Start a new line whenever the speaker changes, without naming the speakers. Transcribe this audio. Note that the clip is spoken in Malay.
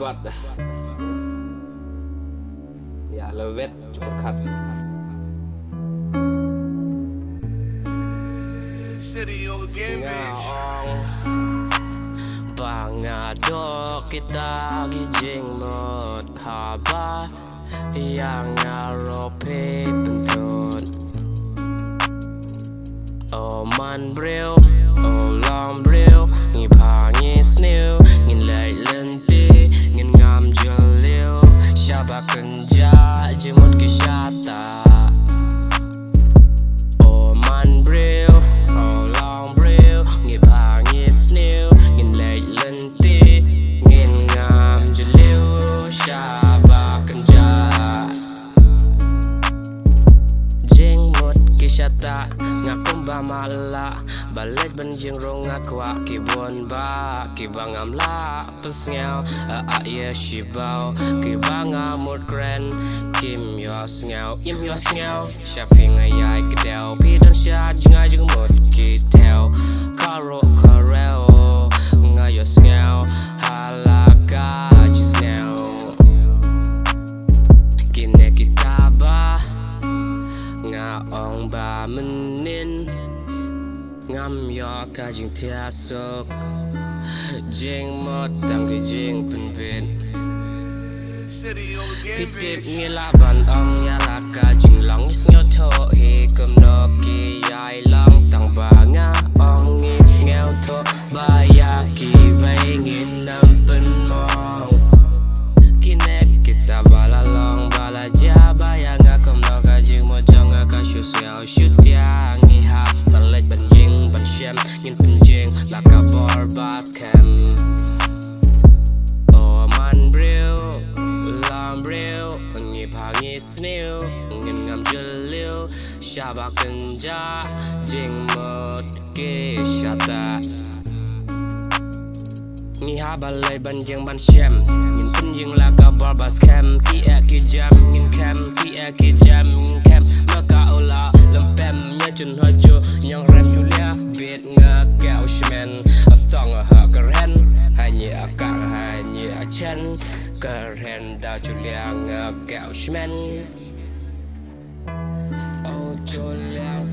គាត់យ៉ាលើវេតជួបខាត់
City on Gambish
Pangadok kita gijing mod haba yang ngarope pentun Oh man bril oh long bril ngi pangi snew ngin lai lenti ngin ngam jalil syaba kenja jemut kisyata Oh man bril oh long bril ngi pangi snew ngin lai lenti ngin ngam jalil syaba kenja jemut kisyata ngakumba mala balik benjing rong akwa kibon ba kibangam la pesngau a ye shibao kibangam mut grand kim yos ngau im yos ngau shopping ayai kedel pidan sha jinga jing mut kitel karo karel ngayos ngau halaka jisngau kine kitaba nga ong ba menin ngam yo ka jing tia sok jing mot tang ki jing pen ven
City on
pitip
Gambish
ngila ban ong ya la ka jing long is ngyo tho he kum no ki yai long tang ba nga ong is ngyo tho ba ya ki vai ngin nam pen mong kinek kita bala long bala ja ba ya nga kum no ka jing mo jong ka shu xiao shu tia ngi ha balaj ban shem ngin penjing laka bar bas cam oh man bril lam bril ngi pangi snew ngin ngam jalil syaba kenja jing mod ke syata ngi ha balai banjing ban shem ngin penjing laka bar bas cam ki ki jam ngin cam ki jam ngin cam maka ula lempem nya chun hojo nyang rem julia biết ngờ kẹo men tòng ở hạ keren hai nhị cả hai nhị chân keren đào chulia ngờ kẹo men ô chulia